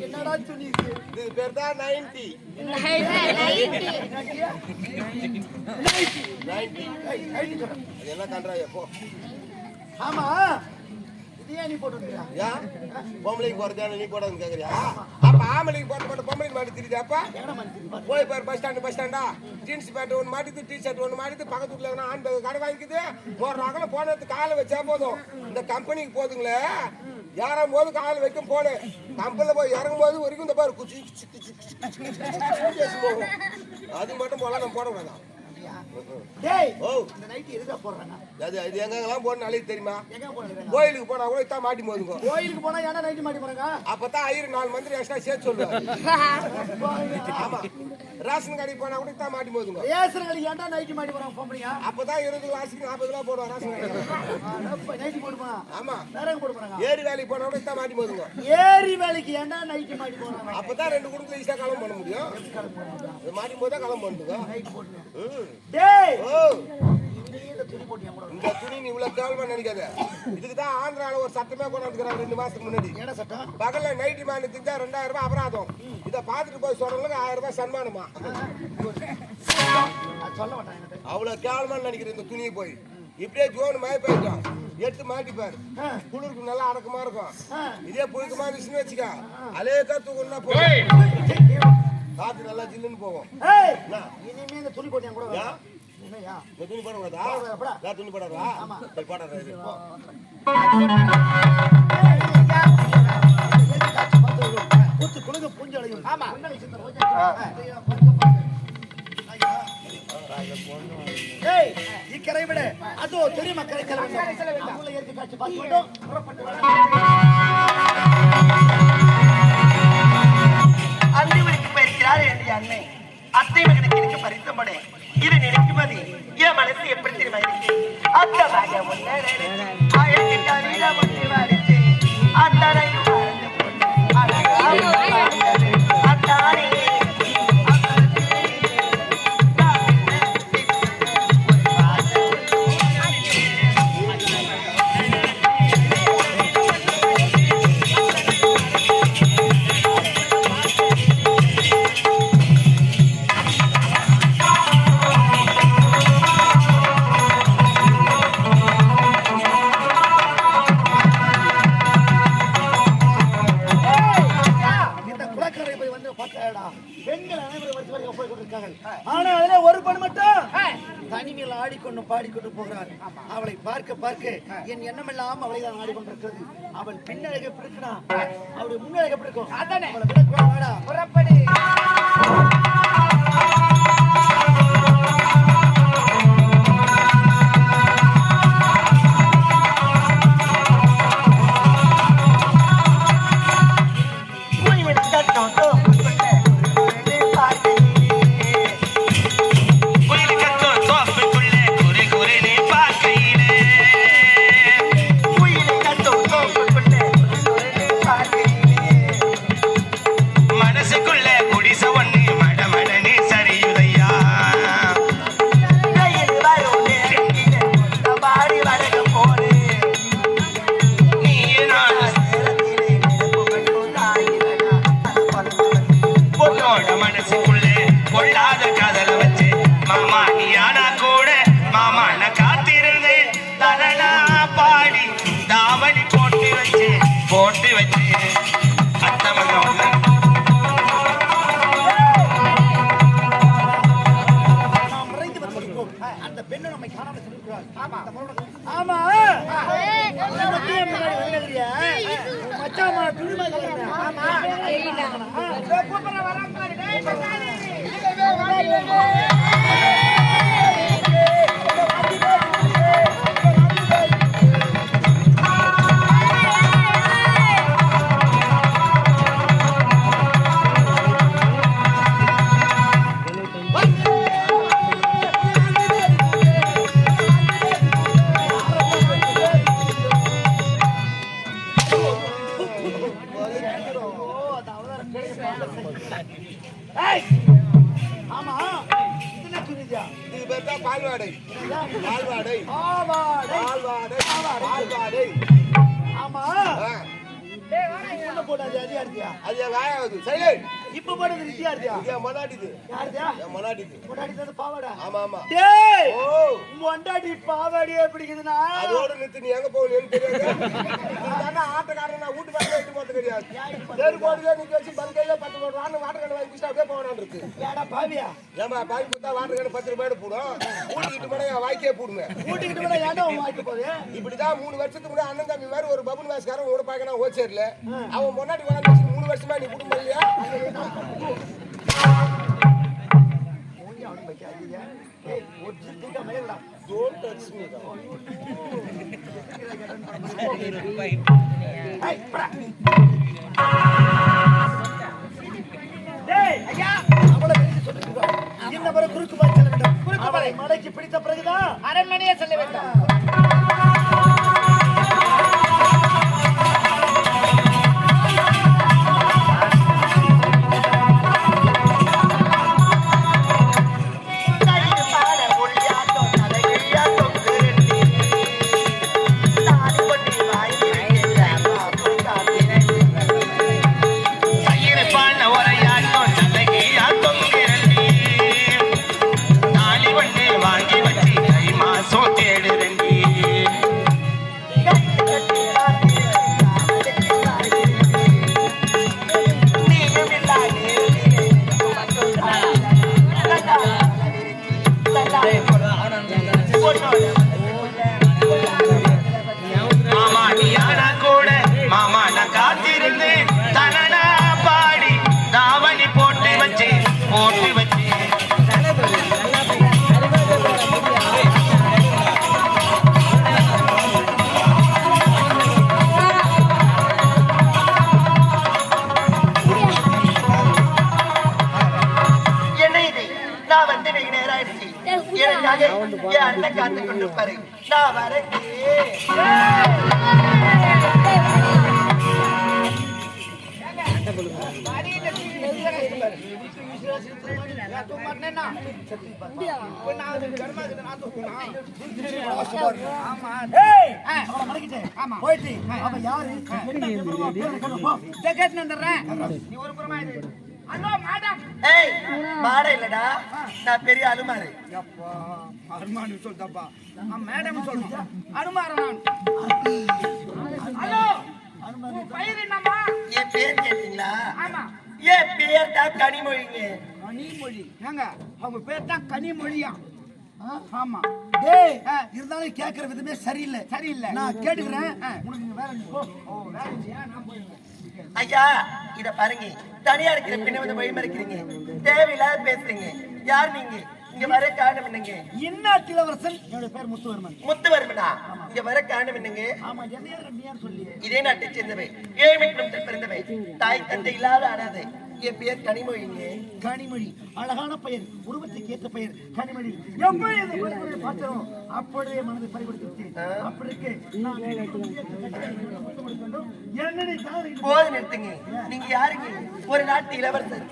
என்னடா துணி இது பேர் தான் 90. என்ன கண்டாயா போ. ஆமா நீ போட்டுறியா? பொம்பளைக்கு போறதா நீ போடாதுன்னு கேக்குறியா? அப்ப ஆம்பளைக்கு போட்ட மட்டும் பொம்பளைக்கு மாட்டி தெரியுதாப்பா? போய் பாரு பஸ் ஸ்டாண்டா ஜீன்ஸ் பேண்ட் ஒன்று மாட்டிது, டி ஷர்ட் ஒன்று மாட்டிது, பக்கத்து வீட்டுல ஆண் கடை வாங்கிக்குது, ஒரு ரகல போனதுக்கு காலை வச்சா போதும். இந்த கம்பெனிக்கு போதுங்களே ஏறும் போது காலை வைக்கும் போனு, கம்பெனில போய் இறங்கும் போது வரைக்கும் இந்த பாரு குச்சி போகும். அது மட்டும் போல நம்ம போடக்கூடாதான். கோயிலுக்கு போனா கூட இதான் மாட்டி போதுங்க. கோயிலுக்கு போனா ஏன்னா நைட்டு மாட்டி போறாங்க. அப்பதான் ஐயர் 4 மந்திரி எக்ஸ்ட்ரா சேர்த்து சொல்லுவாரு. ஆமா ரேஷன் கடைக்கு போனா கூட இதான் மாட்டி போதுங்க. ரேஷன் கடைக்கு ஏன்டா நைட்டு மாட்டி போறாங்க போறீங்க? அப்பதான் 20 வாசிக்கு 40 ரூபாய் போடுவாங்க ரேஷன் கடைக்கு. நைட்டு போடுமா? ஆமா வேறங்க போடு போறாங்க. ஏரி வேலைக்கு போனா கூட இதான் மாட்டி போதுங்க. ஏரி வேலைக்கு ஏன்டா நைட்டு மாட்டி போறாங்க? அப்பதான் 2 குடும்பத்துல ஈஸியா கலம் பண்ண முடியும். மாட்டி போதா கலம் பண்ணுங்க. நைட் போடுங்க. டேய் இந்த துணி நீ இவ்வளவு கேவலமா நினைக்காத. இதுக்குதான் ஆந்திரால ஒரு சட்டமே கொண்டாந்துக்கிறாங்க 2 மாசத்துக்கு முன்னாடி. என்ன சட்டம்? பகல்ல நைட்டு மேல திட்டா 2000 ரூபாய் அபராதம். இத பாத்துட்டு போய் சொல்றவங்களுக்கு 1000 ரூபாய் சன்மானமா. சொல்ல மாட்டாங்க. அவ்வளவு கேவலமா நினைக்கிறேன் இந்த துணியை போய். இப்படியே ஜோன் மாதிரி போயிட்டோம். எடுத்து மாட்டிப்பாரு. குளிருக்கு நல்லா அடக்கமா இருக்கும். இதே புழுக்கமா இருந்துச்சுன்னு வச்சுக்க அலேக்கா தூக்கணும்னா போய் காத்து நல்லா ஜில்லுன்னு போகும். இனிமே இந்த துணி போட்டியா கூட துணி போடக்கூடாதா? துணி போடாதா? போடாது குழுங்க பூஞ்சலையும். ஆமா இக்கரை விட அதோ தெரியுமா கரை அந்திவருக்கு போயிருக்கிறார் என்னுடைய அன்னை. அத்தை மகனுக்கு இருக்க பரிசம்படே இது நினைக்குமதி என் மனசு எப்படி தெரியுமா இருக்கு? அந்த மக தனிமையில் ஆடிக்கொண்டு பாடிக்கொண்டு போகிறார். அவளை பார்க்க பார்க்க என் எண்ணமெல்லாம் அவளை தான் ஆடிக்கொண்டிருக்கிறது. அவள் பின்னழக பிடிக்கா, அவளுடைய முன்னழக பிடிக்கும். அவளை விடக்கூடாது. புறப்படி. பால்வாடை பால்வாடை பால்வாடை பால்வாடை. ஆமா போடாது அது யாருதியா? அது என் ஆயாவது சைலண்ட் இப்ப போடுறது இது யாருதியா? இது என் மொனாடிது யாருதியா? என் மொனாடிது முன்னாடி பாவாடா. ஆமா ஆமா டேய் ஓ மொண்டாடி பாவாடியே பிடிக்குதுன்னா அதோட நிறுத்தி நீ எங்க போகணும்னு தெரியாது நீ ஆட்டக்காரன் நான் வீட்டு பக்கம் எடுத்து போறது கிடையாது தேர் போடுதே நீங்க வச்சு பல்கையில 10 ரூபாய் வாட்டர் கேன் வாங்கி குடிச்சா அப்படியே போகணும் இருக்கு ஏடா பாவியா? ஏமா பாய் குத்தா வாட்டர் கேன் 10 ரூபாய் போடும் ஊட்டிக்கிட்டு போனா என் வாய்க்கே போடுவேன் கூட்டிக்கிட்டு போனா ஏன்டா உன் வாய்க்கு போகுது? இப்படிதான் 3 வருஷத்துக்கு முன்னாடி அண்ணன் தம்பி மாதிரி ஒரு பபுல் வாஸ்காரன் கூட பாக்கணும் ஓச்சேர்ல அவன் முன்னாடி வளர்ந்து 3 வருஷமா நீ குடும்பம் இல்லையா ஓங்கி அவன் வைக்காதீங்க. ஏய் ஒட்டி தூக்க மேலடா. டோன்ட் டச் மீ ஏய் படா. டேய் ஐயா அவளை வெளியே சொல்லிட்டு இந்த முறை குறுக்கு பாய் செல்ல வேண்டும். குறுக்கு பாய் மலைக்கு பிடித்த பிறகுதான் அரண்மனையே செல்ல வேண்டும். காத்து கொண்டு பாரு நான் வரேன். போயிட்டு அவன் யாரு ஏய் மாடை இல்லடா நான் பெரிய அலுமாரு. அருமானு சொல்றப்பா மேடம் சொல்றேன் அருமாறன். ஹலோ பயிர் என்னம்மா? என் பேர் கேட்டீங்களா? ஆமா என் பேர் தான் கனிமொழிங்க. கனிமொழி ஏங்க அவங்க பேர் தான் கனிமொழியா? ஆமா டேய் இருந்தாலும் கேக்குற விதமே சரியில்லை. சரியில்லை நான் கேட்டுக்கிறேன். உனக்கு வேற போ. ஓ வேற இல்லையா? நான் போயிடுறேன். ஐயா இத பாருங்க தனியா இருக்கிற பின்ன வந்து வழிமறிக்கிறீங்க தேவையில்லாத பேசுறீங்க. யார் நீங்க? இங்க வர காரணம் என்னங்க? இந்நாட்டு இளவரசன் என்னோட பேர் முத்துவர்மன். முத்துவர்மனா? இங்க வர காரணம் என்னங்க? ஆமா என்ன சொல்லி இதே நாட்டை சேர்ந்தவை ஏழை குடும்பத்தில் பிறந்தவை தாய் தந்தை இல்லாத அனாதை. என் பேர் கனிமொழிங்க. கனிமொழி அழகான பெயர், உருவத்துக்கு ஏற்ற பெயர் கனிமொழி. எப்படி இந்த பெயரை பார்த்தோம் அப்படியே மனதை பறிகொடுத்து அப்படி இருக்கு. போது நிறுத்துங்க. நீங்க யாருங்க? ஒரு நாட்டு இளவரசர்.